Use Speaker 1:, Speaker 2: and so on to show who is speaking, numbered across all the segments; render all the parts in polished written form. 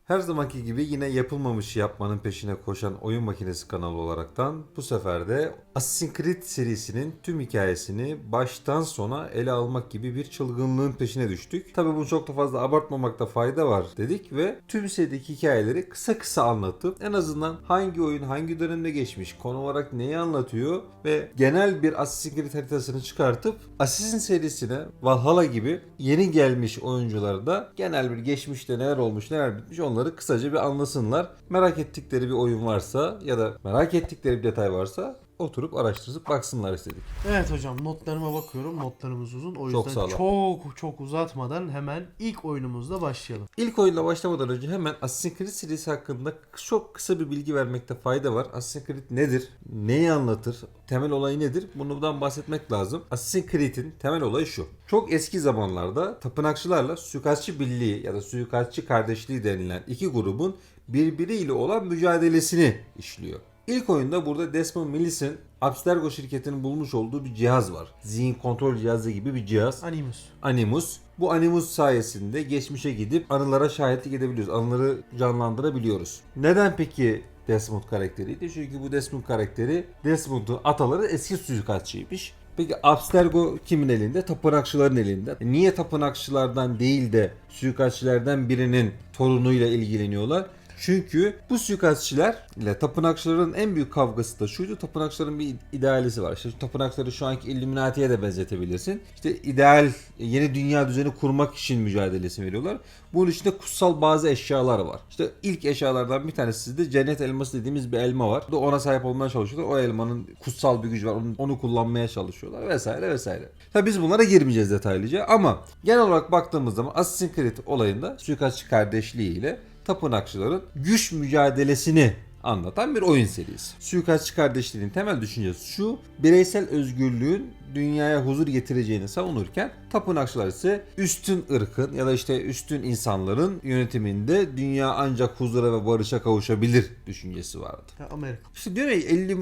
Speaker 1: Her zamanki gibi yine yapılmamışı yapmanın peşine koşan Oyun Makinesi kanalı olaraktan bu sefer de Assassin's Creed serisinin tüm hikayesini baştan sona ele almak gibi bir çılgınlığın peşine düştük. Tabi bunu çok da fazla abartmamakta fayda var dedik ve tüm serideki hikayeleri kısa kısa anlatıp en azından hangi oyun hangi dönemde geçmiş, konu olarak neyi anlatıyor ve genel bir Assassin's Creed haritasını çıkartıp Assassin serisine Valhalla gibi yeni gelmiş oyuncuları da genel bir geçmişte neler olmuş neler bitmiş onları kısaca bir anlasınlar. Merak ettikleri bir oyun varsa ya da merak ettikleri bir detay varsa oturup araştırıp baksınlar istedik.
Speaker 2: Evet hocam, notlarıma bakıyorum. Notlarımız uzun. O
Speaker 1: Çok
Speaker 2: yüzden
Speaker 1: sağ ol.
Speaker 2: çok uzatmadan hemen ilk oyunumuzla başlayalım.
Speaker 1: İlk oyunla başlamadan önce hemen Assassin's Creed serisi hakkında çok kısa bir bilgi vermekte fayda var. Assassin's Creed nedir? Neyi anlatır? Temel olayı nedir? Bundan bahsetmek lazım. Assassin's Creed'in temel olayı şu. Çok eski zamanlarda tapınakçılarla suikastçı birliği ya da suikastçı kardeşliği denilen iki grubun birbiriyle olan mücadelesini işliyor. İlk oyunda burada Desmond Millis'in Abstergo şirketinin bulmuş olduğu bir cihaz var. Zihin kontrol cihazı gibi bir cihaz. Animus. Bu Animus sayesinde geçmişe gidip anılara şahitlik edebiliyoruz. Anıları canlandırabiliyoruz. Neden peki Desmond karakteriydi? Çünkü bu Desmond karakteri Desmond'un ataları eski suikastçıymış. Peki Abstergo kimin elinde? Tapınakçıların elinde. Niye tapınakçılardan değil de suikastçilerden birinin torunuyla ilgileniyorlar? Çünkü bu suikastçiler ile tapınakçıların en büyük kavgası da şuydu. Tapınakçıların bir idealisi var. İşte tapınakçıları şu anki Illuminati'ye de benzetebilirsin. İşte ideal yeni dünya düzeni kurmak için mücadelesi veriyorlar. Bunun içinde kutsal bazı eşyalar var. İşte ilk eşyalardan bir tanesi de cennet elması dediğimiz bir elma var. Ona sahip olmaya çalışıyorlar. O elmanın kutsal bir gücü var. Onu kullanmaya çalışıyorlar vesaire vesaire. Tabi biz bunlara girmeyeceğiz detaylıca ama genel olarak baktığımız zaman Assassin's Creed olayında suikastçı kardeşliği ile tapınakçıların güç mücadelesini anlatan bir oyun serisi. Suikastçı kardeşliğinin temel düşüncesi şu: bireysel özgürlüğün dünyaya huzur getireceğini savunurken tapınakçılar ise üstün ırkın ya da işte üstün insanların yönetiminde dünya ancak huzura ve barışa kavuşabilir düşüncesi vardı.
Speaker 2: Amerika.
Speaker 1: İşte diyor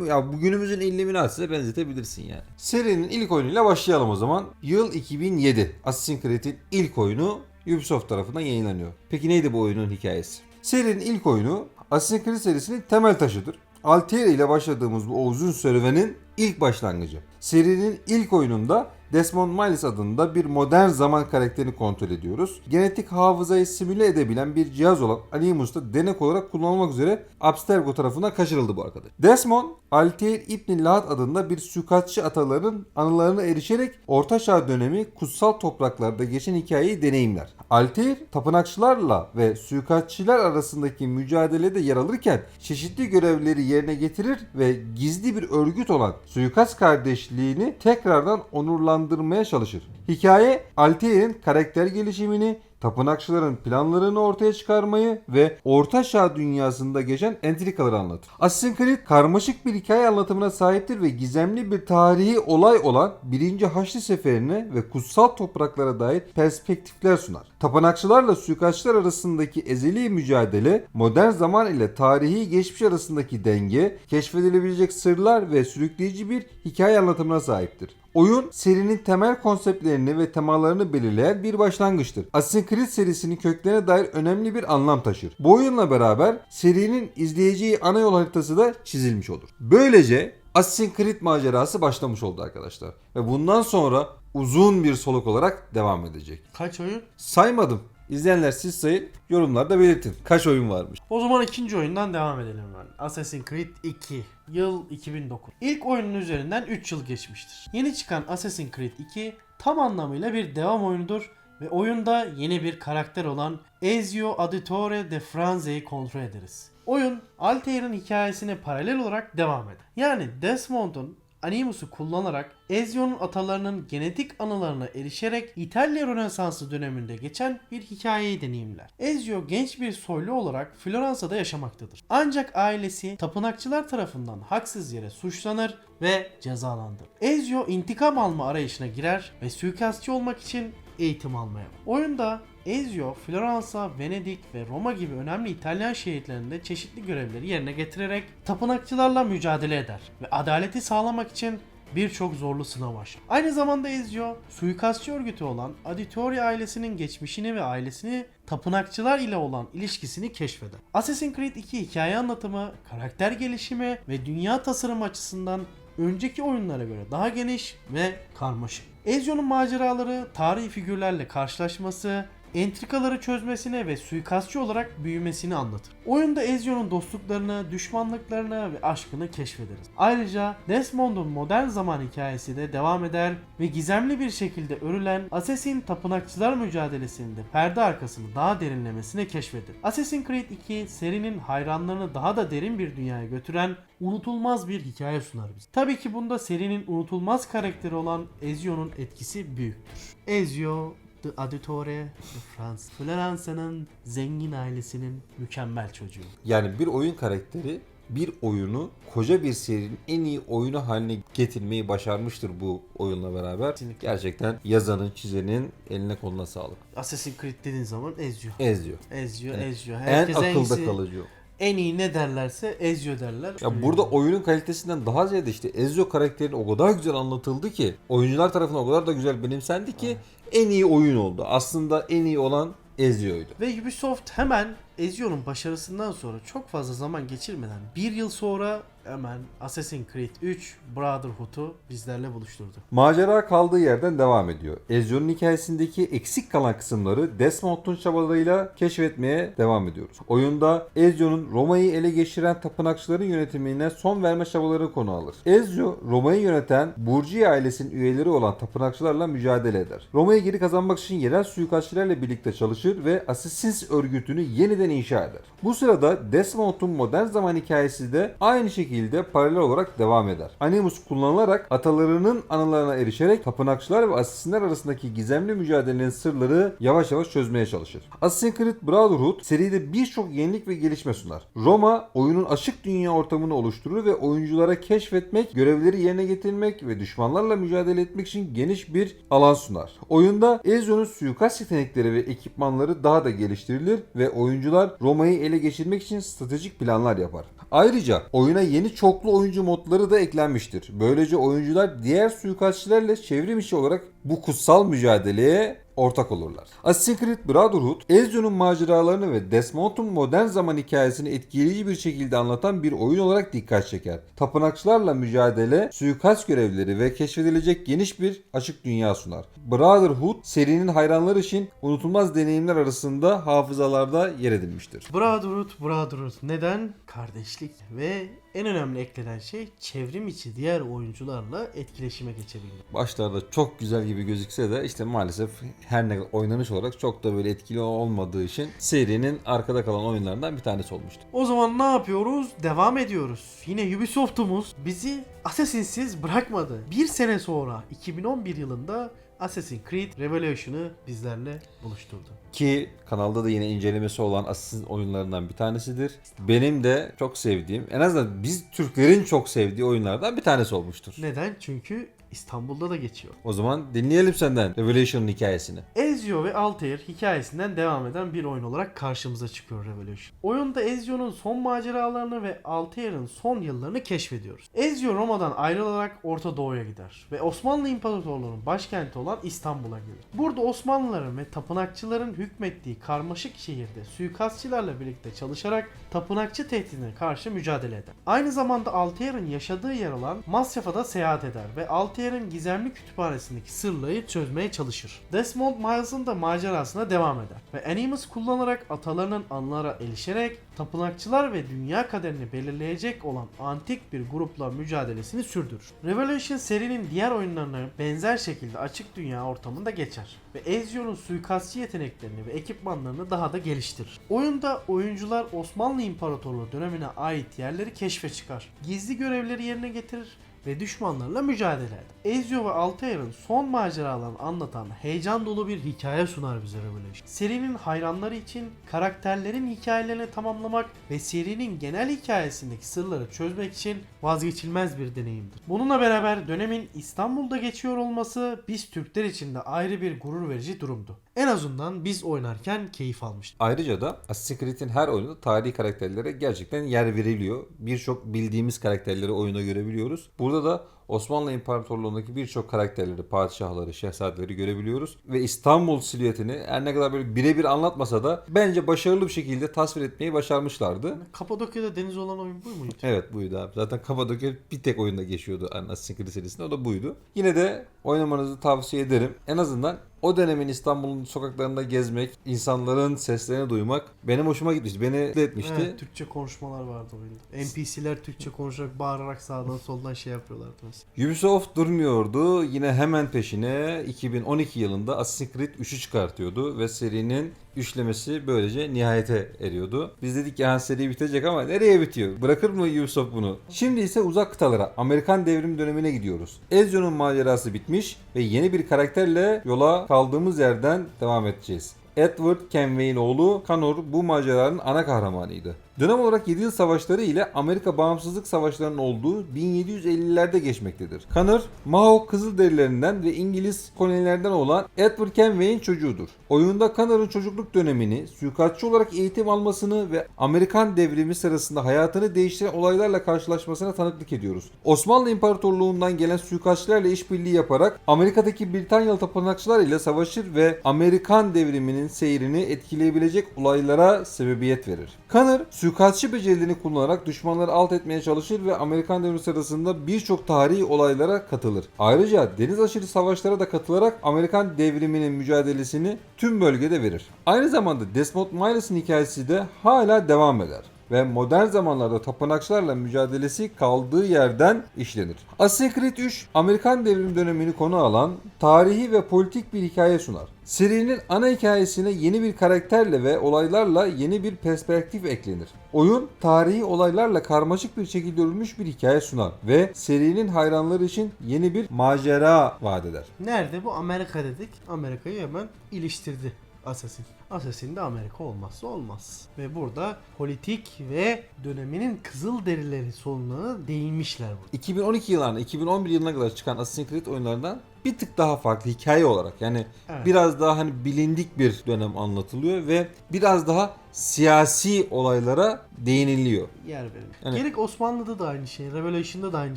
Speaker 1: ya bugünümüzün Illuminati'ne benzetebilirsin yani. Serinin ilk oyunuyla başlayalım o zaman. Yıl 2007. Assassin's Creed'in ilk oyunu Ubisoft tarafından yayınlanıyor. Peki neydi bu oyunun hikayesi? Serinin ilk oyunu Assassin's Creed serisinin temel taşıdır. Altair ile başladığımız bu uzun serüvenin ilk başlangıcı. Serinin ilk oyununda Desmond Miles adında bir modern zaman karakterini kontrol ediyoruz. Genetik hafızayı simüle edebilen bir cihaz olan Animus'ta denek olarak kullanılmak üzere Abstergo tarafından kaçırıldı bu arkadaş. Desmond, Altair İbn Lahat adında bir suikastçı ataların anılarına erişerek Orta Çağ dönemi kutsal topraklarda geçen hikayeyi deneyimler. Altair, tapınakçılarla ve suikastçiler arasındaki mücadelede yer alırken çeşitli görevleri yerine getirir ve gizli bir örgüt olan suikast kardeşliğini tekrardan onurlandırmaya çalışır. Hikaye, Altair'in karakter gelişimini, tapınakçıların planlarını ortaya çıkarmayı ve Orta Çağ dünyasında geçen entrikaları anlatır. Assassin's Creed karmaşık bir hikaye anlatımına sahiptir ve gizemli bir tarihi olay olan 1. Haçlı Seferi'ne ve kutsal topraklara dair perspektifler sunar. Tapınakçılarla suikastçılar arasındaki ezeli mücadele, modern zaman ile tarihi geçmiş arasındaki denge, keşfedilebilecek sırlar ve sürükleyici bir hikaye anlatımına sahiptir. Oyun serinin temel konseptlerini ve temalarını belirleyen bir başlangıçtır. Assassin's Creed serisinin köklerine dair önemli bir anlam taşır. Bu oyunla beraber serinin izleyeceği ana yol haritası da çizilmiş olur. Böylece Assassin's Creed macerası başlamış oldu arkadaşlar. Ve bundan sonra uzun bir soluk olarak devam edecek.
Speaker 2: Kaç oyun?
Speaker 1: Saymadım. İzleyenler siz sayın, yorumlarda belirtin. Kaç oyun varmış?
Speaker 2: O zaman ikinci oyundan devam edelim ben. Assassin's Creed 2. Yıl 2009. İlk oyunun üzerinden 3 yıl geçmiştir. Yeni çıkan Assassin's Creed 2 tam anlamıyla bir devam oyunudur ve oyunda yeni bir karakter olan Ezio Auditore de Franze'yi kontrol ederiz. Oyun Altair'in hikayesine paralel olarak devam eder. Yani Desmond'un Animus'u kullanarak Ezio'nun atalarının genetik anılarına erişerek İtalya Rönesansı döneminde geçen bir hikayeyi deneyimler. Ezio genç bir soylu olarak Floransa'da yaşamaktadır. Ancak ailesi tapınakçılar tarafından haksız yere suçlanır ve cezalandırılır. Ezio intikam alma arayışına girer ve suikastçı olmak için eğitim almaya. Oyunda Ezio, Floransa, Venedik ve Roma gibi önemli İtalyan şehirlerinde çeşitli görevleri yerine getirerek tapınakçılarla mücadele eder ve adaleti sağlamak için birçok zorlu sınav aşar. Aynı zamanda Ezio, suikastçı örgütü olan Auditore ailesinin geçmişini ve ailesini tapınakçılar ile olan ilişkisini keşfeder. Assassin's Creed 2 hikaye anlatımı, karakter gelişimi ve dünya tasarımı açısından önceki oyunlara göre daha geniş ve karmaşık. Ezio'nun maceraları, tarihi figürlerle karşılaşması, entrikaları çözmesine ve suikastçı olarak büyümesini anlatır. Oyunda Ezio'nun dostluklarını, düşmanlıklarını ve aşkını keşfederiz. Ayrıca Desmond'un modern zaman hikayesi de devam eder ve gizemli bir şekilde örülen Assassin tapınakçılar mücadelesinde perde arkasını daha derinlemesine keşfedir. Assassin's Creed 2 serinin hayranlarını daha da derin bir dünyaya götüren unutulmaz bir hikaye sunar bize. Tabii ki bunda serinin unutulmaz karakteri olan Ezio'nun etkisi büyüktür. Ezio The Auditore de France. Floransa'nın zengin ailesinin mükemmel çocuğu.
Speaker 1: Yani bir oyun karakteri bir oyunu koca bir serinin en iyi oyunu haline getirmeyi başarmıştır bu oyunla beraber.
Speaker 2: Kesinlikle.
Speaker 1: Gerçekten yazanın, çizenin eline koluna sağlık.
Speaker 2: Assassin's Creed dediğin zaman Ezio.
Speaker 1: Ezio.
Speaker 2: Ezio,
Speaker 1: Evet.
Speaker 2: Ezio.
Speaker 1: En
Speaker 2: Herkes
Speaker 1: akılda
Speaker 2: hangisi
Speaker 1: kalıcı.
Speaker 2: en iyi ne derlerse Ezio derler.
Speaker 1: Ya burada oyunun kalitesinden daha ziyade işte Ezio karakterinin o kadar güzel anlatıldı ki, oyuncular tarafından o kadar da güzel benimsendi ki en iyi oyun oldu. Aslında en iyi olan Ezio'ydu.
Speaker 2: Ve Ubisoft hemen Ezio'nun başarısından sonra çok fazla zaman geçirmeden bir yıl sonra hemen Assassin's Creed 3 Brotherhood'u bizlerle buluşturdu.
Speaker 1: Macera kaldığı yerden devam ediyor. Ezio'nun hikayesindeki eksik kalan kısımları Desmond'un çabalarıyla keşfetmeye devam ediyoruz. Oyunda Ezio'nun Roma'yı ele geçiren tapınakçıların yönetimine son verme çabaları konu alır. Ezio, Roma'yı yöneten Borgia ailesinin üyeleri olan tapınakçılarla mücadele eder. Roma'yı geri kazanmak için yerel suikastçilerle birlikte çalışır ve Assassins örgütünü yeniden inşa eder. Bu sırada Desmond'un modern zaman hikayesi de aynı şekilde paralel olarak devam eder. Animus kullanılarak atalarının anılarına erişerek tapınakçılar ve asassinler arasındaki gizemli mücadelenin sırları yavaş yavaş çözmeye çalışır. Assassin's Creed Brotherhood seride birçok yenilik ve gelişme sunar. Roma oyunun açık dünya ortamını oluşturur ve oyunculara keşfetmek, görevleri yerine getirmek ve düşmanlarla mücadele etmek için geniş bir alan sunar. Oyunda Ezio'nun suikast yetenekleri ve ekipmanları daha da geliştirilir ve oyuncular Roma'yı ele geçirmek için stratejik planlar yapar. Ayrıca oyuna yeni çoklu oyuncu modları da eklenmiştir. Böylece oyuncular diğer suikastçilerle çevrim içi olarak bu kutsal mücadeleye ortak olurlar. Assassin's Creed Brotherhood, Ezio'nun maceralarını ve Desmond'un modern zaman hikayesini etkileyici bir şekilde anlatan bir oyun olarak dikkat çeker. Tapınakçılarla mücadele, suikast görevleri ve keşfedilecek geniş bir açık dünya sunar. Brotherhood, serinin hayranları için unutulmaz deneyimler arasında hafızalarda yer edilmiştir.
Speaker 2: Brotherhood. Neden? Kardeşlik ve en önemli eklenen şey çevrim içi diğer oyuncularla etkileşime geçebilmek.
Speaker 1: Başlarda çok güzel gibi gözükse de işte maalesef her ne oynanış olarak çok da böyle etkili olmadığı için serinin arkada kalan oyunlarından bir tanesi olmuştu.
Speaker 2: O zaman ne yapıyoruz? Devam ediyoruz. Yine Ubisoft'umuz bizi Assassin'siz bırakmadı. Bir sene sonra 2011 yılında Assassin's Creed Revelation'ı bizlerle buluşturdu.
Speaker 1: Ki kanalda da yine incelemesi olan Assassin oyunlarından bir tanesidir. Benim de çok sevdiğim, en azından biz Türklerin çok sevdiği oyunlardan bir tanesi olmuştur.
Speaker 2: Neden? Çünkü İstanbul'da da geçiyor.
Speaker 1: O zaman dinleyelim senden Revelation'ın hikayesini.
Speaker 2: Ezio ve Altair hikayesinden devam eden bir oyun olarak karşımıza çıkıyor Revelation. Oyunda Ezio'nun son maceralarını ve Altair'in son yıllarını keşfediyoruz. Ezio Roma'dan ayrılarak Orta Doğu'ya gider ve Osmanlı İmparatorluğu'nun başkenti olan İstanbul'a gelir. Burada Osmanlıların ve tapınakçıların hükmettiği karmaşık şehirde suikastçılarla birlikte çalışarak tapınakçı tehdidine karşı mücadele eder. Aynı zamanda Altair'in yaşadığı yer olan Masyafa'da seyahat eder ve Altair'in gizemli kütüphanesindeki sırları çözmeye çalışır. Desmond Miles'ın da macerasına devam eder ve Animus kullanarak atalarının anılara erişerek tapınakçılar ve dünya kaderini belirleyecek olan antik bir grupla mücadelesini sürdürür. Revelation serinin diğer oyunlarına benzer şekilde açık dünya ortamında geçer ve Ezio'nun suikastçı yeteneklerini ve ekipmanlarını daha da geliştirir. Oyunda oyuncular Osmanlı İmparatorluğu dönemine ait yerleri keşfe çıkar, gizli görevleri yerine getirir ve düşmanlarla mücadele eder. Ezio ve Altair'in son maceralarını anlatan heyecan dolu bir hikaye sunar bize Revelation. Serinin hayranları için karakterlerin hikayelerini tamamlamak ve serinin genel hikayesindeki sırları çözmek için vazgeçilmez bir deneyimdir. Bununla beraber dönemin İstanbul'da geçiyor olması biz Türkler için de ayrı bir gurur verici durumdu. En azından biz oynarken keyif almıştık.
Speaker 1: Ayrıca da Assassin's Creed'in her oyununda tarihi karakterlere gerçekten yer veriliyor. Birçok bildiğimiz karakterleri oyuna görebiliyoruz. Burada da Osmanlı İmparatorluğu'ndaki birçok karakterleri, padişahları, şehzadeleri görebiliyoruz. Ve İstanbul silüetini her ne kadar böyle birebir anlatmasa da bence başarılı bir şekilde tasvir etmeyi başarmışlardı.
Speaker 2: Kapadokya'da deniz olan oyun bu muydu?
Speaker 1: Evet buydu abi. Zaten Kapadokya bir tek oyunda geçiyordu Assassin's Creed serisinde. O da buydu. Yine de oynamanızı tavsiye ederim. En azından o dönemin İstanbul'un sokaklarında gezmek, insanların seslerini duymak benim hoşuma gitmişti. Beni mutlu etmişti.
Speaker 2: Evet, Türkçe konuşmalar vardı oyunda. NPC'ler Türkçe konuşarak, bağırarak sağdan soldan şey yapıyorlardı mesela.
Speaker 1: Ubisoft durmuyordu. Yine hemen peşine 2012 yılında Assassin's Creed 3'ü çıkartıyordu ve serinin üçlemesi böylece nihayete eriyordu. Biz dedik ki seri bitecek ama nereye bitiyor? Bırakır mı Ubisoft bunu? Şimdi ise uzak kıtalara, Amerikan devrim dönemine gidiyoruz. Ezio'nun macerası bitmiş ve yeni bir karakterle yola kaldığımız yerden devam edeceğiz. Edward Kenway'in oğlu Connor bu maceranın ana kahramanıydı. Dönem olarak 7 yıl savaşları ile Amerika bağımsızlık savaşlarının olduğu 1750'lerde geçmektedir. Connor, Mahawk Kızılderililerinden ve İngiliz kolonilerden olan Edward Kenway'in çocuğudur. Oyunda Connor'un çocukluk dönemini, suikastçı olarak eğitim almasını ve Amerikan devrimi sırasında hayatını değiştiren olaylarla karşılaşmasına tanıklık ediyoruz. Osmanlı İmparatorluğu'ndan gelen suikastçılarla işbirliği yaparak Amerika'daki Britanyalı tapınakçılar ile savaşır ve Amerikan devriminin seyrini etkileyebilecek olaylara sebebiyet verir. Connor, suikastçı becerilerini kullanarak düşmanları alt etmeye çalışır ve Amerikan devrimi sırasında birçok tarihi olaylara katılır. Ayrıca deniz aşırı savaşlara da katılarak Amerikan devriminin mücadelesini tüm bölgede verir. Aynı zamanda Desmond Miles'in hikayesi de hala devam eder ve modern zamanlarda tapınakçılarla mücadelesi kaldığı yerden işlenir. Assassin's Creed 3, Amerikan devrimi dönemini konu alan tarihi ve politik bir hikaye sunar. Serinin ana hikayesine yeni bir karakterle ve olaylarla yeni bir perspektif eklenir. Oyun, tarihi olaylarla karmaşık bir şekilde örülmüş bir hikaye sunar ve serinin hayranları için yeni bir macera vaat eder.
Speaker 2: Nerede bu? Amerika dedik. Amerika'yı hemen iliştirdi Assassin. Assassin'de Amerika olmazsa olmaz. Ve burada politik ve döneminin Kızılderilileri sorunlarına değinmişler burada.
Speaker 1: 2012 yıllarına, 2011 yılına kadar çıkan Assassin's Creed oyunlarından bir tık daha farklı hikaye olarak. Yani
Speaker 2: Evet.
Speaker 1: biraz daha hani bilindik bir dönem anlatılıyor ve biraz daha siyasi olaylara değiniliyor.
Speaker 2: Yer verin.
Speaker 1: Yani-
Speaker 2: Gerek Osmanlı'da da aynı şey, Revelation'da da aynı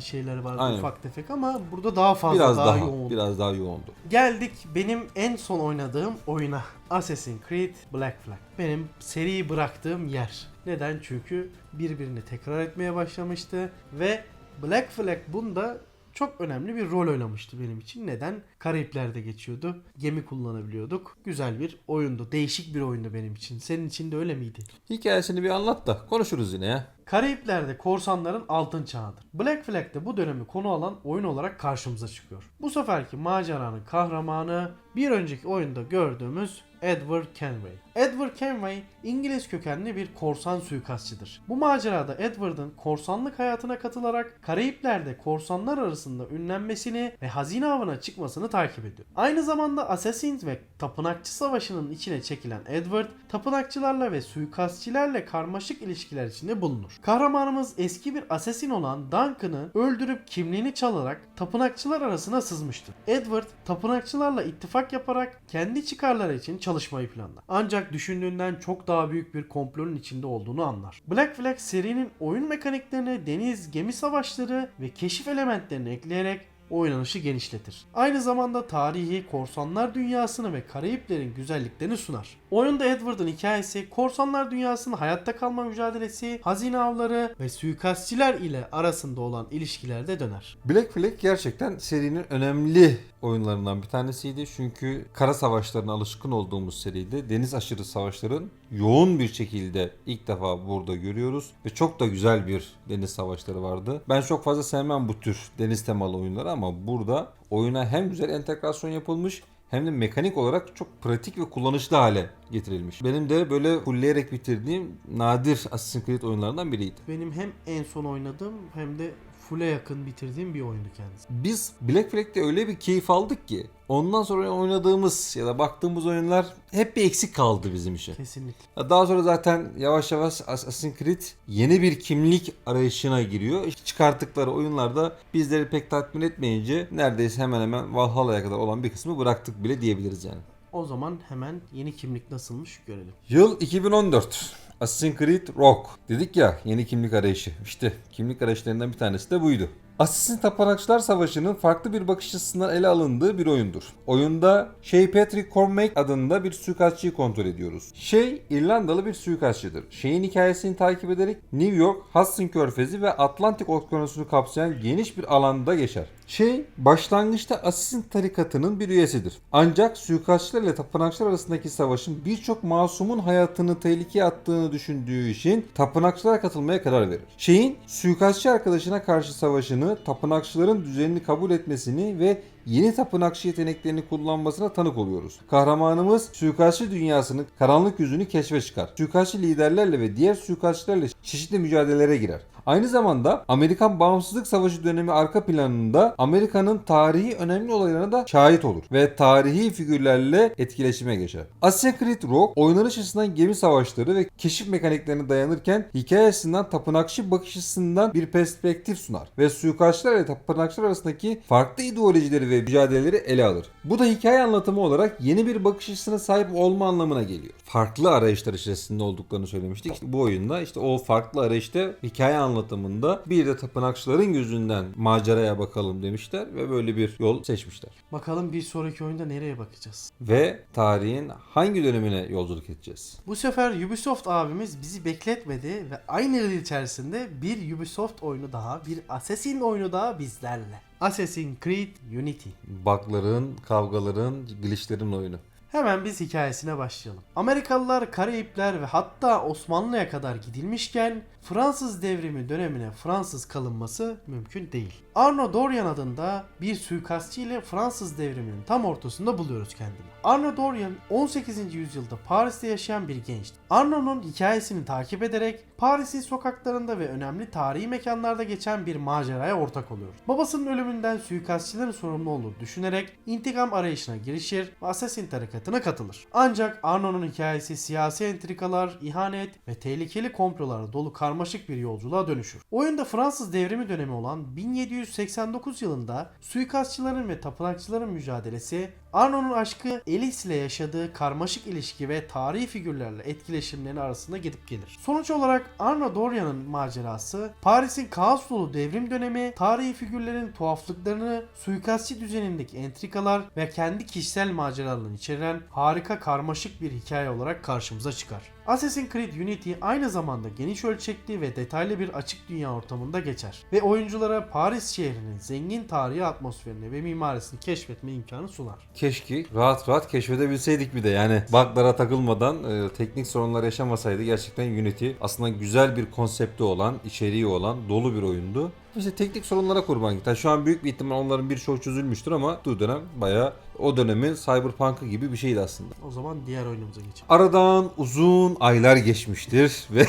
Speaker 2: şeyler vardı
Speaker 1: Aynen.
Speaker 2: ufak tefek ama burada daha fazla
Speaker 1: Biraz
Speaker 2: daha
Speaker 1: daha
Speaker 2: yoğun.
Speaker 1: biraz daha yoğundu.
Speaker 2: Geldik benim en son oynadığım oyuna. Assassin's Creed Black Flag. Benim seriyi bıraktığım yer. Neden? Çünkü birbirini tekrar etmeye başlamıştı ve Black Flag bunda çok önemli bir rol oynamıştı benim için. Neden? Karayipler'de geçiyordu. Gemi kullanabiliyorduk. Güzel bir oyundu. Değişik bir oyundu benim için. Senin için de öyle miydi?
Speaker 1: Hikayesini bir anlat da konuşuruz yine ya.
Speaker 2: Karayipler'de korsanların altın çağıdır. Black Flag de bu dönemi konu alan oyun olarak karşımıza çıkıyor. Bu seferki maceranın kahramanı bir önceki oyunda gördüğümüz Edward Kenway. Edward Kenway İngiliz kökenli bir korsan suikastçıdır. Bu macerada Edward'ın korsanlık hayatına katılarak Karayipler'de korsanlar arasında ünlenmesini ve hazine avına çıkmasını takip ediyor. Aynı zamanda Assassin ve Tapınakçı Savaşı'nın içine çekilen Edward, tapınakçılarla ve suikastçilerle karmaşık ilişkiler içinde bulunur. Kahramanımız eski bir assassin olan Duncan'ı öldürüp kimliğini çalarak tapınakçılar arasına sızmıştır. Edward, tapınakçılarla ittifak yaparak kendi çıkarları için çalışmayı planlar. Ancak düşündüğünden çok daha büyük bir komplonun içinde olduğunu anlar. Black Flag serinin oyun mekaniklerine deniz, gemi savaşları ve keşif elementlerini ekleyerek oynanışı genişletir. Aynı zamanda tarihi, korsanlar dünyasını ve Karayiplerin güzelliklerini sunar. Oyunda Edward'ın hikayesi, korsanlar dünyasının hayatta kalma mücadelesi, hazine avları ve suikastçiler ile arasında olan ilişkilerde döner.
Speaker 1: Black Flag gerçekten serinin önemli oyunlarından bir tanesiydi. Çünkü kara savaşlarına alışkın olduğumuz seride deniz aşırı savaşların yoğun bir şekilde ilk defa burada görüyoruz. Ve çok da güzel bir deniz savaşları vardı. Ben çok fazla sevmem bu tür deniz temalı oyunları ama burada oyuna hem güzel entegrasyon yapılmış hem de mekanik olarak çok pratik ve kullanışlı hale getirilmiş. Benim de böyle fullleyerek bitirdiğim nadir Assassin's Creed oyunlarından biriydi.
Speaker 2: Benim hem en son oynadığım hem de full'e yakın bitirdiğim bir oyundu kendisi.
Speaker 1: Biz Black Flag'de öyle bir keyif aldık ki ondan sonra oynadığımız ya da baktığımız oyunlar hep bir eksik kaldı bizim için.
Speaker 2: Kesinlikle.
Speaker 1: Daha sonra zaten yavaş yavaş Assassin's Creed yeni bir kimlik arayışına giriyor. Çıkarttıkları oyunlarda bizleri pek tatmin etmeyince neredeyse hemen hemen Valhalla'ya kadar olan bir kısmı bıraktık bile diyebiliriz yani.
Speaker 2: O zaman hemen yeni kimlik nasılmış görelim.
Speaker 1: Yıl 2014. Assassin's Creed Rogue. Dedik ya yeni kimlik arayışı. İşte kimlik arayışlarından bir tanesi de buydu. Assassin Tapınakçılar Savaşı'nın farklı bir bakış açısından ele alındığı bir oyundur. Oyunda Shay Patrick Cormac adında bir suikastçıyı kontrol ediyoruz. Shay, İrlandalı bir suikastçıdır. Shay'in hikayesini takip ederek New York, Hudson Körfezi ve Atlantik Okyanusu'nu kapsayan geniş bir alanda geçer. Shay, başlangıçta Assassin tarikatının bir üyesidir. Ancak suikastçılar ile tapınakçılar arasındaki savaşın birçok masumun hayatını tehlikeye attığını düşündüğü için tapınakçılara katılmaya karar verir. Shay'in suikastçı arkadaşına karşı savaşını, tapınakçıların düzenini kabul etmesini ve yeni tapınakçı yeteneklerini kullanmasına tanık oluyoruz. Kahramanımız suikastçı dünyasının karanlık yüzünü keşfe çıkar. Suikastçı liderlerle ve diğer suikastçılarla çeşitli mücadelelere girer. Aynı zamanda Amerikan Bağımsızlık Savaşı dönemi arka planında Amerika'nın tarihi önemli olaylarına da şahit olur ve tarihi figürlerle etkileşime geçer. Assassin's Creed Rogue oynanış açısından gemi savaşları ve keşif mekaniklerine dayanırken hikaye açısından tapınakçı bakış açısından bir perspektif sunar ve suikastçılar ile tapınakçılar arasındaki farklı ideolojileri ve mücadeleleri ele alır. Bu da hikaye anlatımı olarak yeni bir bakış açısına sahip olma anlamına geliyor. Farklı arayışlar içerisinde olduklarını söylemiştik. İşte bu oyunda o farklı arayışta hikaye anlatımında bir de tapınakçıların gözünden maceraya bakalım demişler ve böyle bir yol seçmişler.
Speaker 2: Bakalım bir sonraki oyunda nereye bakacağız?
Speaker 1: Ve tarihin hangi dönemine yolculuk edeceğiz?
Speaker 2: Bu sefer Ubisoft abimiz bizi bekletmedi ve aynı yıl içerisinde bir Ubisoft oyunu daha, bir Assassin oyunu daha bizlerle. Assassin's Creed Unity.
Speaker 1: Bug'ların, kavgaların, glitchlerin oyunu.
Speaker 2: Hemen biz hikayesine başlayalım. Amerikalılar, Karayipler ve hatta Osmanlı'ya kadar gidilmişken Fransız devrimi dönemine Fransız kalınması mümkün değil. Arnaud Dorian adında bir suikastçı ile Fransız devriminin tam ortasında buluyoruz kendini. Arnaud Dorian 18. yüzyılda Paris'te yaşayan bir gençti. Arnaud'un hikayesini takip ederek Paris'in sokaklarında ve önemli tarihi mekanlarda geçen bir maceraya ortak oluyor. Babasının ölümünden suikastçıların sorumlu olduğunu düşünerek intikam arayışına girişir ve Assassin tarikatına katılır. Ancak Arnaud'un hikayesi siyasi entrikalar, ihanet ve tehlikeli komplolara dolu karmaşık bir yolculuğa dönüşür. Oyunda Fransız devrimi dönemi olan 1789 yılında suikastçıların ve tapınakçıların mücadelesi, Arnaud'un aşkı Alice ile yaşadığı karmaşık ilişki ve tarihi figürlerle etkileşimleri arasında gidip gelir. Sonuç olarak Arnaud Dorian'ın macerası, Paris'in kaos dolu devrim dönemi, tarihi figürlerin tuhaflıklarını, suikastçı düzenindeki entrikalar ve kendi kişisel maceralarını içeren harika karmaşık bir hikaye olarak karşımıza çıkar. Assassin's Creed Unity aynı zamanda geniş ölçekli ve detaylı bir açık dünya ortamında geçer ve oyunculara Paris şehrinin zengin tarihi atmosferini ve mimarisini keşfetme imkanı sunar.
Speaker 1: Keşke rahat rahat keşfedebilseydik bir de yani bug'lara takılmadan teknik sorunlar yaşamasaydı gerçekten Unity aslında güzel bir konsepti olan, içeriği olan dolu bir oyundu. İşte teknik sorunlara kurban gitti. Şu an büyük bir ihtimal onların birçoğu çözülmüştür ama bu dönem bayağı o dönemin Cyberpunk'ı gibi bir şeydi aslında.
Speaker 2: O zaman diğer oyunumuza geçelim.
Speaker 1: Aradan uzun aylar geçmiştir ve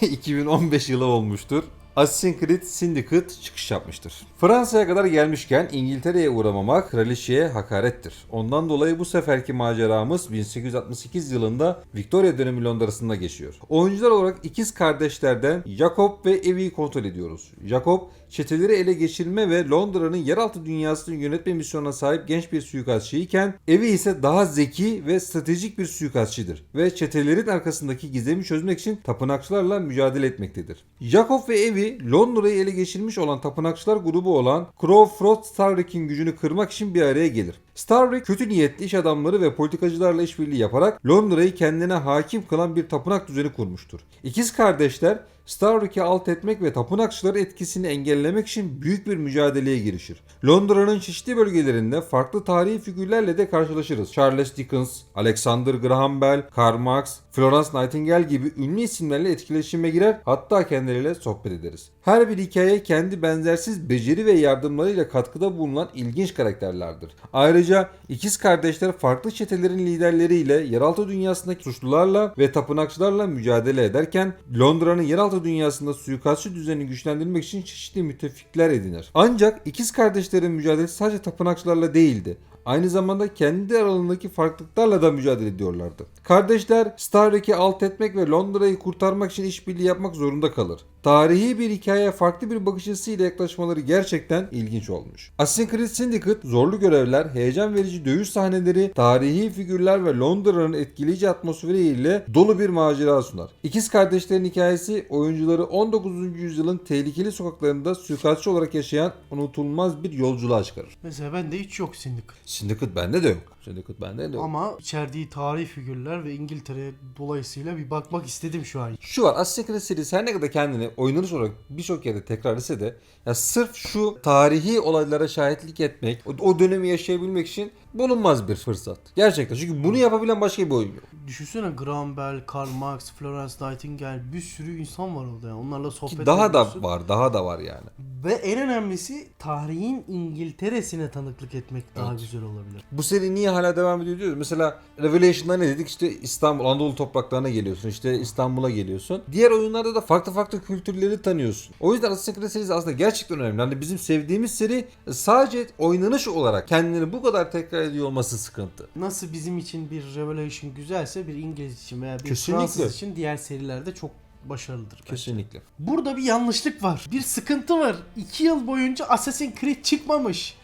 Speaker 1: 2015 yılı olmuştur. Assassin's Creed Syndicate çıkış yapmıştır. Fransa'ya kadar gelmişken İngiltere'ye uğramamak kraliçeye hakarettir. Ondan dolayı bu seferki maceramız 1868 yılında Victoria dönemi Londra'sında geçiyor. Oyuncular olarak ikiz kardeşlerden Jacob ve Evie'yi kontrol ediyoruz. Jacob çeteleri ele geçirme ve Londra'nın yeraltı dünyasını yönetme misyonuna sahip genç bir suikastçıyken Evie ise daha zeki ve stratejik bir suikastçıdır ve çetelerin arkasındaki gizemi çözmek için tapınakçılarla mücadele etmektedir. Jacob ve Evie Londra'yı ele geçirmiş olan tapınakçılar grubu olan Crowford Starrick'in gücünü kırmak için bir araya gelir. Starrick kötü niyetli iş adamları ve politikacılarla işbirliği yaparak Londra'yı kendine hakim kılan bir tapınak düzeni kurmuştur. İkiz kardeşler Starrick'i alt etmek ve tapınakçıların etkisini engellemek için büyük bir mücadeleye girişir. Londra'nın çeşitli bölgelerinde farklı tarihi figürlerle de karşılaşırız. Charles Dickens, Alexander Graham Bell, Karl Marx, Florence Nightingale gibi ünlü isimlerle etkileşime girer, hatta kendileriyle sohbet ederiz. Her bir hikaye kendi benzersiz beceri ve yardımlarıyla katkıda bulunan ilginç karakterlerdir. Ayrıca ikiz kardeşler farklı çetelerin liderleriyle yeraltı dünyasındaki suçlularla ve tapınakçılarla mücadele ederken Londra'nın yeraltı dünyasında suikastçı düzenini güçlendirmek için çeşitli müttefikler edinir. Ancak ikiz kardeşlerin mücadelesi sadece tapınakçılarla değildi. Aynı zamanda kendi aralarındaki farklılıklarla da mücadele ediyorlardı. Kardeşler Starrick'i alt etmek ve Londra'yı kurtarmak için işbirliği yapmak zorunda kalır. Tarihi bir hikayeye farklı bir bakış açısıyla yaklaşmaları gerçekten ilginç olmuş. Assassin's Creed Syndicate zorlu görevler, heyecan verici dövüş sahneleri, tarihi figürler ve Londra'nın etkileyici atmosferiyle dolu bir macera sunar. İkiz kardeşlerin hikayesi oyuncuları 19. yüzyılın tehlikeli sokaklarında suikastçı olarak yaşayan unutulmaz bir yolculuğa çıkarır.
Speaker 2: Mesela bende hiç yok Syndicate.
Speaker 1: Syndicate bende de yok. Syndicate bende de yok.
Speaker 2: Ama içerdiği tarihi figürler ve İngiltere dolayısıyla bir bakmak istedim şu an.
Speaker 1: Şu var, Assassin's Creed serisi her ne kadar kendini oynanış olarak birçok yerde tekrar etse de ya sırf şu tarihi olaylara şahitlik etmek, o dönemi yaşayabilmek için bulunmaz bir fırsat. Gerçekten. Çünkü bunu yapabilen başka bir oyun yok.
Speaker 2: Düşünsene Graham Bell, Karl Marx, Florence Nightingale, bir sürü insan var orada yani. Onlarla sohbet
Speaker 1: Ki daha
Speaker 2: ediyorsun.
Speaker 1: da var, daha da var yani.
Speaker 2: Ve en önemlisi tarihin İngiltere'sine tanıklık etmek daha
Speaker 1: Evet.
Speaker 2: güzel olabilir.
Speaker 1: Bu seri niye hala devam ediyor diyoruz. Mesela Revelation'da ne dedik? İşte İstanbul, Anadolu topraklarına geliyorsun. İşte İstanbul'a geliyorsun. Diğer oyunlarda da farklı farklı kültürleri tanıyorsun. O yüzden Assassin's Creed serisi aslında gerçekten önemli. Hani bizim sevdiğimiz seri sadece oynanış olarak kendini bu kadar tekrar ediyor olması sıkıntı.
Speaker 2: Nasıl bizim için bir Revelation güzelse bir İngiliz için veya bir
Speaker 1: Kesinlikle.
Speaker 2: Fransız için diğer serilerde çok başarılıdır. bence.
Speaker 1: Kesinlikle.
Speaker 2: Burada bir yanlışlık var. Bir sıkıntı var. 2 yıl boyunca Assassin's Creed çıkmamış.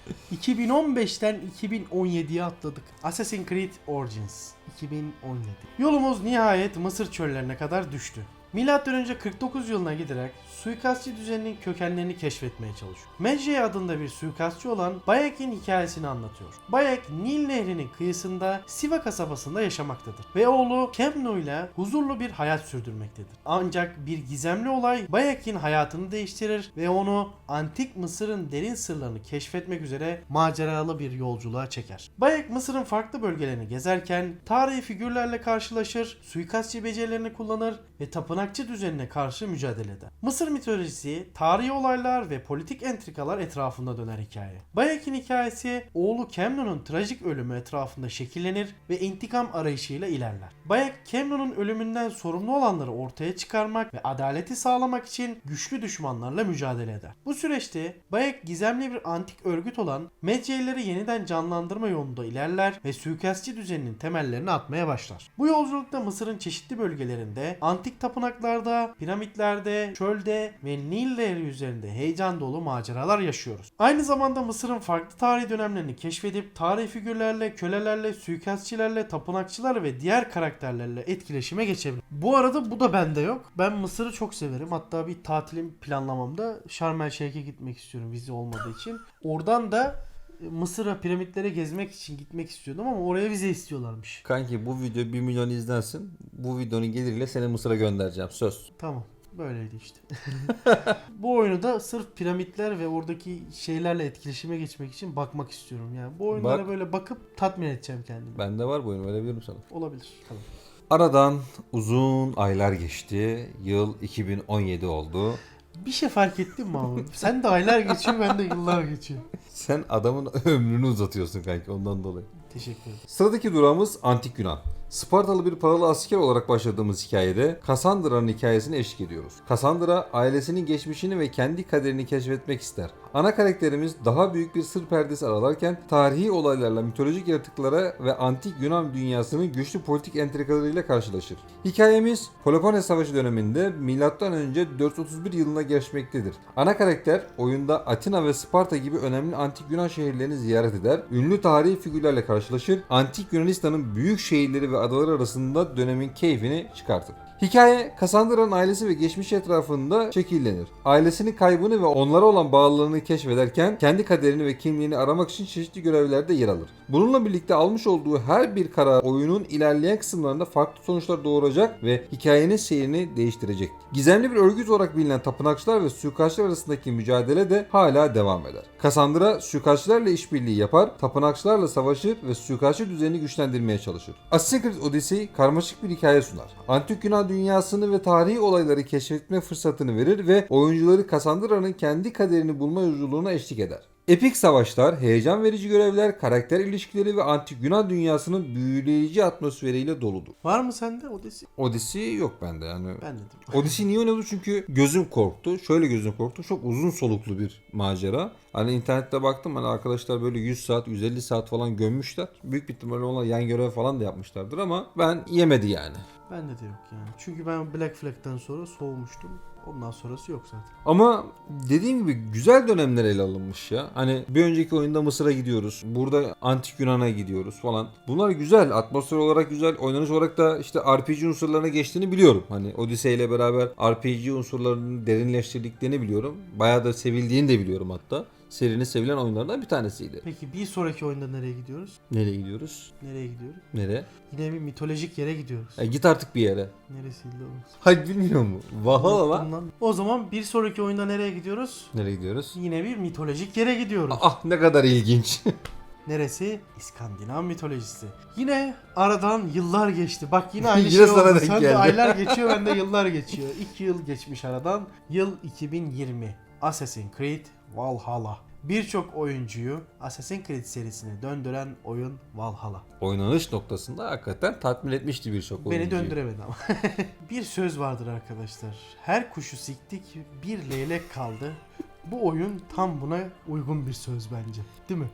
Speaker 2: 2015'ten 2017'ye atladık. Assassin's Creed Origins 2017. Yolumuz nihayet Mısır çöllerine kadar düştü. M.Ö. 49 yılına giderek suikastçı düzeninin kökenlerini keşfetmeye çalışıyor. Medjay adında bir suikastçı olan Bayek'in hikayesini anlatıyor. Bayek, Nil Nehri'nin kıyısında Siva kasabasında yaşamaktadır ve oğlu Kemnu ile huzurlu bir hayat sürdürmektedir. Ancak bir gizemli olay Bayek'in hayatını değiştirir ve onu antik Mısır'ın derin sırlarını keşfetmek üzere maceralı bir yolculuğa çeker. Bayek Mısır'ın farklı bölgelerini gezerken tarihi figürlerle karşılaşır, suikastçı becerilerini kullanır ve tapınakçı düzenine karşı mücadele eder. Mısır mitolojisi, tarihi olaylar ve politik entrikalar etrafında döner hikaye. Bayek'in hikayesi oğlu Kemnu'nun trajik ölümü etrafında şekillenir ve intikam arayışıyla ilerler. Bayek, Kemnu'nun ölümünden sorumlu olanları ortaya çıkarmak ve adaleti sağlamak için güçlü düşmanlarla mücadele eder. Bu süreçte Bayek gizemli bir antik örgüt olan Medjay'leri yeniden canlandırma yolunda ilerler ve suikastçı düzeninin temellerini atmaya başlar. Bu yolculukta Mısır'ın çeşitli bölgelerinde, antik tapınaklarda, piramitlerde, çölde ve Nil Nehri üzerinde heyecan dolu maceralar yaşıyoruz. Aynı zamanda Mısır'ın farklı tarihi dönemlerini keşfedip tarihi figürlerle, kölelerle, suikastçilerle, tapınakçılar ve diğer karakterlerle etkileşime geçebilir. Bu arada bu da bende yok. Ben Mısır'ı çok severim. Hatta bir tatilim planlamamda Şarm El Şeyh'e gitmek istiyorum vize olmadığı için. Oradan da Mısır'a, piramitlere gezmek için gitmek istiyordum ama oraya vize istiyorlarmış.
Speaker 1: Kanki bu video 1 milyon izlensin. Bu videonun geliriyle seni Mısır'a göndereceğim. Söz.
Speaker 2: Tamam. Böyleydi işte. Bu oyunu da sırf piramitler ve oradaki şeylerle etkileşime geçmek için bakmak istiyorum. Yani bu oyunlara
Speaker 1: Bak.
Speaker 2: böyle bakıp tatmin edeceğim kendimi.
Speaker 1: Bende var bu oyun, verebilirim sana.
Speaker 2: Olabilir. Tamam.
Speaker 1: Aradan uzun aylar geçti. Yıl 2017 oldu.
Speaker 2: Bir şey fark ettin mi abi? Sen de aylar geçiyor, ben de yıllar geçiyor.
Speaker 1: Sen adamın ömrünü uzatıyorsun kanki, ondan dolayı.
Speaker 2: Teşekkür ederim.
Speaker 1: Sıradaki durağımız Antik Yunan. Spartalı bir paralı asker olarak başladığımız hikayede Kassandra'nın hikayesine eşlik ediyoruz. Kassandra ailesinin geçmişini ve kendi kaderini keşfetmek ister. Ana karakterimiz daha büyük bir sır perdesi aralarken tarihi olaylarla, mitolojik yaratıklara ve antik Yunan dünyasının güçlü politik entrikalarıyla karşılaşır. Hikayemiz Peloponnes Savaşı döneminde M.Ö. 431 yılına geçmektedir. Ana karakter oyunda Atina ve Sparta gibi önemli antik Yunan şehirlerini ziyaret eder, ünlü tarihi figürlerle karşılaşır, antik Yunanistan'ın büyük şehirleri ve adaları arasında dönemin keyfini çıkartır. Hikaye Kassandra'nın ailesi ve geçmişi etrafında şekillenir. Ailesinin kaybını ve onlara olan bağlılığını keşfederken kendi kaderini ve kimliğini aramak için çeşitli görevlerde yer alır. Bununla birlikte almış olduğu her bir karar oyunun ilerleyen kısımlarında farklı sonuçlar doğuracak ve hikayenin seyrini değiştirecek. Gizemli bir örgüt olarak bilinen tapınakçılar ve suikastçılar arasındaki mücadele de hala devam eder. Kassandra suikastçılarla işbirliği yapar, tapınakçılarla savaşır ve suikastçı düzenini güçlendirmeye çalışır. Assassin's Creed Odyssey karmaşık bir hikaye sunar. Antik Yunan dünyasını ve tarihi olayları keşfetme fırsatını verir ve oyuncuları Kassandra'nın kendi kaderini bulma yolculuğuna eşlik eder. Epik savaşlar, heyecan verici görevler, karakter ilişkileri ve antik Yunan dünyasının büyüleyici atmosferiyle doludur.
Speaker 2: Var mı sende Odyssey?
Speaker 1: Odyssey yok bende yani.
Speaker 2: Ben dedim.
Speaker 1: Odyssey niye oynadım? Çünkü gözüm korktu. Şöyle gözüm korktu. Çok uzun soluklu bir macera. Hani internette baktım, hani arkadaşlar böyle 100 saat, 150 saat falan gömmüşler. Büyük bir ihtimalle onlar yan görev falan da yapmışlardır ama ben yemedi yani.
Speaker 2: Bende de yok yani. Çünkü ben Black Flag'den sonra soğumuştum. Ondan sonrası yok zaten.
Speaker 1: Ama dediğim gibi güzel dönemler ele alınmış ya. Hani bir önceki oyunda Mısır'a gidiyoruz. Burada Antik Yunan'a gidiyoruz falan. Bunlar güzel. Atmosfer olarak güzel. Oynanış olarak da işte RPG unsurlarına geçtiğini biliyorum. Hani Odyssey ile beraber RPG unsurlarını derinleştirdiklerini biliyorum. Bayağı da sevildiğini de biliyorum hatta. Serinin sevilen oyunlarından bir tanesiydi.
Speaker 2: Peki bir sonraki oyunda nereye gidiyoruz?
Speaker 1: Nereye gidiyoruz?
Speaker 2: Nereye gidiyoruz?
Speaker 1: Nereye?
Speaker 2: Yine bir mitolojik yere gidiyoruz.
Speaker 1: Git artık bir yere.
Speaker 2: Neresiydi o?
Speaker 1: Hayır bilmiyor mu? Valhalla lan.
Speaker 2: Unuttum lan. O zaman bir sonraki oyunda nereye gidiyoruz?
Speaker 1: Nereye gidiyoruz?
Speaker 2: Yine bir mitolojik yere gidiyoruz.
Speaker 1: Ah ne kadar ilginç.
Speaker 2: Neresi? İskandinav mitolojisi. Yine aradan yıllar geçti. Bak yine aynı
Speaker 1: Yine
Speaker 2: şey
Speaker 1: sana
Speaker 2: oldu.
Speaker 1: denk
Speaker 2: Sen de
Speaker 1: geldi.
Speaker 2: aylar geçiyor, ben de yıllar geçiyor. 2 yıl geçmiş aradan. Yıl 2020. Assassin's Creed Valhalla. Birçok oyuncuyu Assassin's Creed serisine döndüren oyun Valhalla.
Speaker 1: Oynanış noktasında hakikaten tatmin etmişti birçok oyuncuyu.
Speaker 2: Beni döndüremedi ama. Bir söz vardır arkadaşlar. Her kuşu siktik, bir leylek kaldı. Bu oyun tam buna uygun bir söz bence. Değil mi?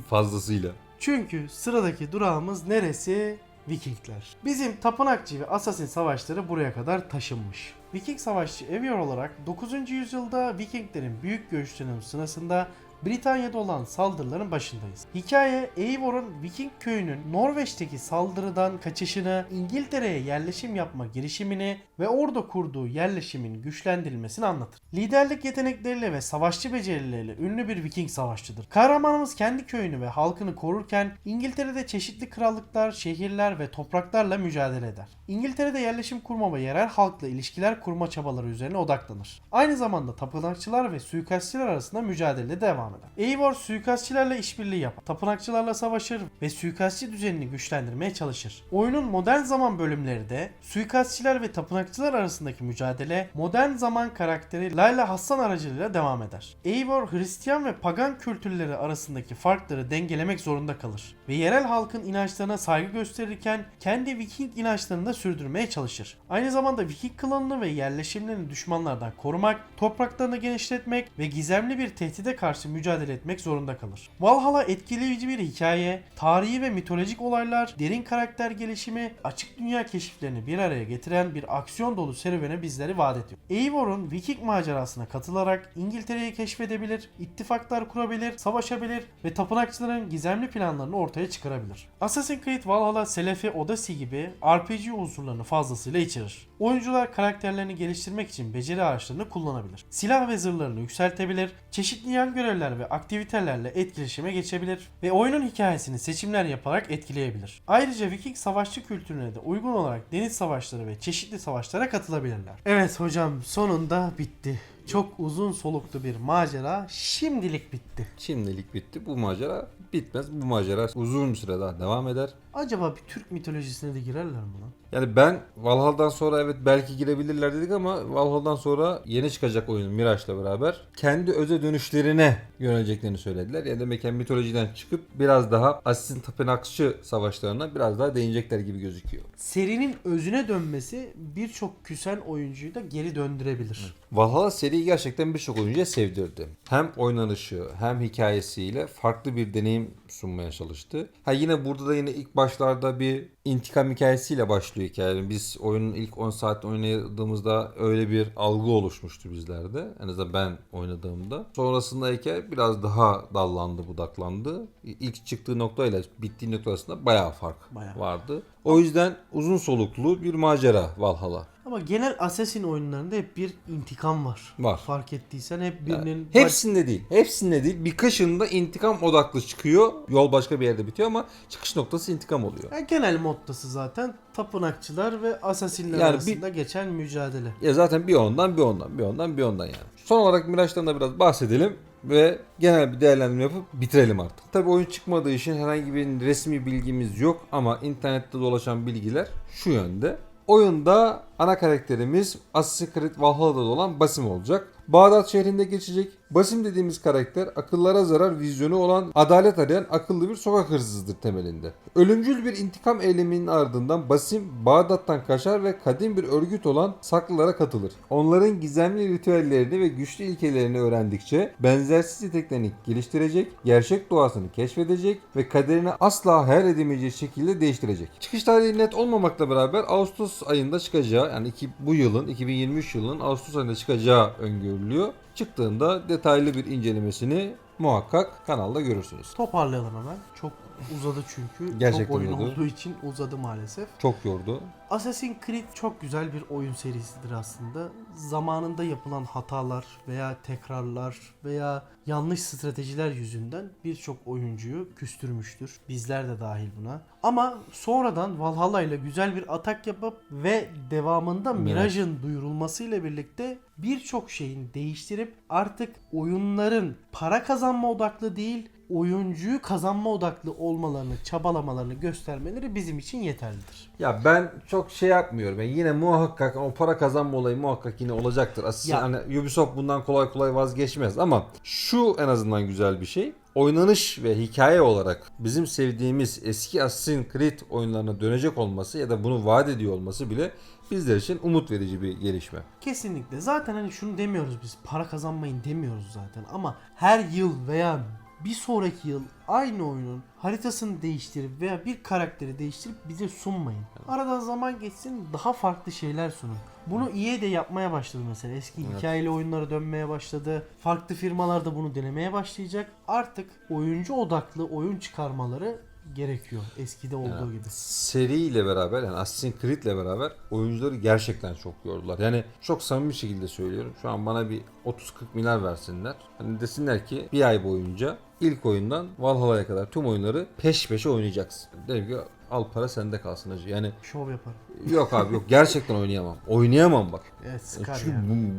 Speaker 1: Fazlasıyla.
Speaker 2: Çünkü sıradaki durağımız neresi? Vikingler. Bizim tapınakçı ve Assassin savaşları buraya kadar taşınmış. Viking savaşçı Eivor olarak 9. yüzyılda Vikinglerin büyük göçlerinin sırasında Britanya'da olan saldırıların başındayız. Hikaye Eivor'un Viking köyünün Norveç'teki saldırıdan kaçışını, İngiltere'ye yerleşim yapma girişimini ve orada kurduğu yerleşimin güçlendirilmesini anlatır. Liderlik yetenekleriyle ve savaşçı becerileriyle ünlü bir Viking savaşçıdır. Kahramanımız kendi köyünü ve halkını korurken İngiltere'de çeşitli krallıklar, şehirler ve topraklarla mücadele eder. İngiltere'de yerleşim kurma ve yerel halkla ilişkiler kurma çabaları üzerine odaklanır. Aynı zamanda tapınakçılar ve suikastçılar arasında mücadele devam eder. Eivor suikastçılarla işbirliği yapar. Tapınakçılarla savaşır ve suikastçı düzenini güçlendirmeye çalışır. Oyunun modern zaman bölümleri de suikastçılar ve tapınakçılar arasındaki mücadele modern zaman karakteri Layla Hassan aracılığıyla devam eder. Eivor Hristiyan ve pagan kültürleri arasındaki farkları dengelemek zorunda kalır ve yerel halkın inançlarına saygı gösterirken kendi Viking inançlarını da sürdürmeye çalışır. Aynı zamanda Viking klanını ve yerleşimlerini düşmanlardan korumak, topraklarını genişletmek ve gizemli bir tehdide karşı mücadele etmek zorunda kalır. Valhalla etkileyici bir hikaye, tarihi ve mitolojik olaylar, derin karakter gelişimi, açık dünya keşiflerini bir araya getiren bir aksiyon dolu serüvene bizleri vaat ediyor. Eivor'un Viking macerasına katılarak İngiltere'yi keşfedebilir, ittifaklar kurabilir, savaşabilir ve tapınakçıların gizemli planlarını ortaya çıkarabilir. Assassin's Creed Valhalla, Selefi, Odyssey gibi RPG unsurlarını fazlasıyla içerir. Oyuncular karakterlerini geliştirmek için beceri ağaçlarını kullanabilir. Silah ve zırhlarını yükseltebilir, çeşitli yan görevler ve aktivitelerle etkileşime geçebilir ve oyunun hikayesini seçimler yaparak etkileyebilir. Ayrıca Viking savaşçı kültürüne de uygun olarak deniz savaşları ve çeşitli savaşlara katılabilirler. Evet hocam, sonunda bitti. Çok uzun soluklu bir macera şimdilik bitti.
Speaker 1: Şimdilik bitti. Bu macera bitmez. Bu macera uzun süre daha devam eder.
Speaker 2: Acaba bir Türk mitolojisine de girerler mi lan?
Speaker 1: Yani ben Valhalla'dan sonra evet belki girebilirler dedik ama Valhalla'dan sonra yeni çıkacak oyun Mirage'la beraber kendi öze dönüşlerine yöneleceklerini söylediler. Yani demek ki mitolojiden çıkıp biraz daha Assassin tapınakçı savaşlarına biraz daha değinecekler gibi gözüküyor.
Speaker 2: Serinin özüne dönmesi birçok küsen oyuncuyu da geri döndürebilir.
Speaker 1: Valhalla seriyi gerçekten birçok oyuncuya sevdirdi. Hem oynanışı hem hikayesiyle farklı bir deneyim sunmaya çalıştı. Yine burada da yine ilk başlarda bir intikam hikayesiyle başlıyor hikaye. Yani biz oyunun ilk 10 saat oynadığımızda öyle bir algı oluşmuştu bizlerde. En azından ben oynadığımda. Sonrasında hikaye biraz daha dallandı, budaklandı. İlk çıktığı noktayla bittiği noktasında bayağı fark vardı. O yüzden uzun soluklu bir macera Valhalla.
Speaker 2: Ama genel Assassin oyunlarında hep bir intikam var.
Speaker 1: Var.
Speaker 2: Fark ettiysen hep birinin...
Speaker 1: Hepsinde değil. Hepsinde değil. Birkaçında intikam odaklı çıkıyor. Yol başka bir yerde bitiyor ama çıkış noktası intikam oluyor.
Speaker 2: Genel mottası zaten tapınakçılar ve Assassinler
Speaker 1: Yani
Speaker 2: arasında geçen mücadele.
Speaker 1: Ya zaten bir ondan bir ondan bir ondan bir ondan yani. Son olarak Mirage'dan da biraz bahsedelim ve genel bir değerlendirme yapıp bitirelim artık. Tabii oyun çıkmadığı için herhangi bir resmi bilgimiz yok ama internette dolaşan bilgiler şu yönde. Oyunda ana karakterimiz Assassin's Creed Valhalla'da olan Basim olacak. Bağdat şehrinde geçecek. Basim dediğimiz karakter akıllara zarar vizyonu olan adalet arayan akıllı bir sokak hırsızıdır temelinde. Ölümcül bir intikam eyleminin ardından Basim Bağdat'tan kaçar ve kadim bir örgüt olan Saklılara katılır. Onların gizemli ritüellerini ve güçlü ilkelerini öğrendikçe benzersiz yeteneklerini geliştirecek, gerçek doğasını keşfedecek ve kaderini asla hayal edemeyeceği şekilde değiştirecek. Çıkış tarihi net olmamakla beraber Ağustos ayında çıkacağı, yani bu yılın 2023 yılının Ağustos ayında çıkacağı öngörülüyor. Çıktığında detaylı bir incelemesini muhakkak kanalda görürsünüz.
Speaker 2: Toparlayalım hemen. Çok uzadı çünkü.
Speaker 1: Gerçekten
Speaker 2: çok oyun
Speaker 1: uzadı.
Speaker 2: olduğu için uzadı maalesef.
Speaker 1: Çok yordu.
Speaker 2: Assassin's Creed çok güzel bir oyun serisidir aslında. Zamanında yapılan hatalar veya tekrarlar veya yanlış stratejiler yüzünden birçok oyuncuyu küstürmüştür. Bizler de dahil buna. Ama sonradan Valhalla ile güzel bir atak yapıp ve devamında Mirage'ın duyurulmasıyla birlikte birçok şeyin değiştirip artık oyunların para kazanma odaklı değil, oyuncuyu kazanma odaklı olmalarını, çabalamalarını göstermeleri bizim için yeterlidir.
Speaker 1: Ya ben çok şey yapmıyorum. Yani yine muhakkak o para kazanma olayı muhakkak yine olacaktır. Aslında hani Ubisoft bundan kolay kolay vazgeçmez ama şu en azından güzel bir şey. Oynanış ve hikaye olarak bizim sevdiğimiz eski Assassin's Creed oyunlarına dönecek olması ya da bunu vaat ediyor olması bile bizler için umut verici bir gelişme.
Speaker 2: Kesinlikle. Zaten hani şunu demiyoruz biz. Para kazanmayın demiyoruz zaten. Ama her yıl veya bir sonraki yıl aynı oyunun haritasını değiştirip veya bir karakteri değiştirip bize sunmayın. Aradan zaman geçsin, daha farklı şeyler sunun. Bunu EA de yapmaya başladı mesela. Eski hikayeli oyunlara dönmeye başladı. Farklı firmalar da bunu denemeye başlayacak. Artık oyuncu odaklı oyun çıkarmaları gerekiyor. Eskide olduğu gibi.
Speaker 1: Seriyle beraber, yani Assassin's Creed'le beraber oyuncuları gerçekten çok yordular. Yani çok samimi bir şekilde söylüyorum. Şu an bana bir 30-40 milyar versinler. Hani desinler ki bir ay boyunca ilk oyundan Valhalla'ya kadar tüm oyunları peş peşe oynayacaksın. Dedim ki al para sende kalsın hacı. Yani
Speaker 2: Şov yaparım.
Speaker 1: yok abi yok, gerçekten oynayamam. Oynayamam bak.
Speaker 2: Evet, sıkar
Speaker 1: Çünkü
Speaker 2: yani.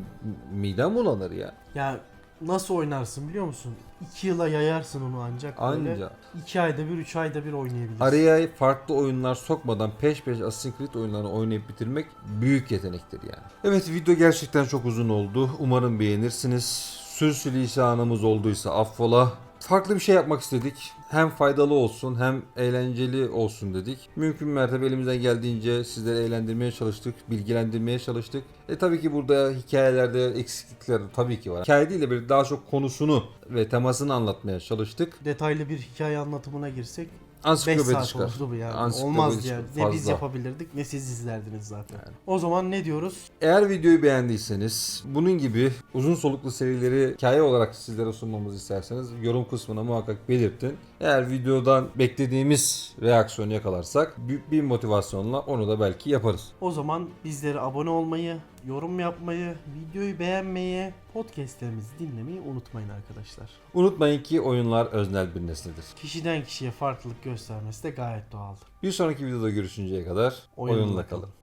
Speaker 1: midem bulanır ya.
Speaker 2: Ya nasıl oynarsın biliyor musun? 2 yıla yayarsın onu ancak böyle.
Speaker 1: Anca.
Speaker 2: 2 ayda bir, 3 ayda bir oynayabilirsin.
Speaker 1: Araya farklı oyunlar sokmadan peş peşe Assassin's Creed oyunlarını oynayıp bitirmek büyük yetenektir yani. Evet, video gerçekten çok uzun oldu. Umarım beğenirsiniz. Sürçülisanımız olduysa affola. Farklı bir şey yapmak istedik. Hem faydalı olsun hem eğlenceli olsun dedik. Mümkün mertebe elimizden geldiğince sizleri eğlendirmeye çalıştık, bilgilendirmeye çalıştık. Tabii ki burada hikayelerde eksiklikler tabii ki var. Hikaye değil de bir daha çok konusunu ve temasını anlatmaya çalıştık.
Speaker 2: Detaylı bir hikaye anlatımına girsek 5
Speaker 1: Ansiklopedi
Speaker 2: saat
Speaker 1: çıkar.
Speaker 2: oldu bu yani.
Speaker 1: Ansiklopedi
Speaker 2: Olmaz
Speaker 1: çıkar,
Speaker 2: yani. Ne biz
Speaker 1: fazla.
Speaker 2: yapabilirdik ne siz izlerdiniz zaten. O zaman ne diyoruz?
Speaker 1: Eğer videoyu beğendiyseniz, bunun gibi uzun soluklu serileri hikaye olarak sizlere sunmamızı isterseniz yorum kısmına muhakkak belirtin. Eğer videodan beklediğimiz reaksiyonu yakalarsak büyük bir motivasyonla onu da belki yaparız.
Speaker 2: O zaman bizlere abone olmayı, yorum yapmayı, videoyu beğenmeyi, podcastlerimizi dinlemeyi unutmayın arkadaşlar.
Speaker 1: Unutmayın ki oyunlar öznel bir nesnedir.
Speaker 2: Kişiden kişiye farklılık göstermesi de gayet doğaldır.
Speaker 1: Bir sonraki videoda görüşünceye kadar
Speaker 2: Oyunla
Speaker 1: oyunla
Speaker 2: kalın.
Speaker 1: kalın.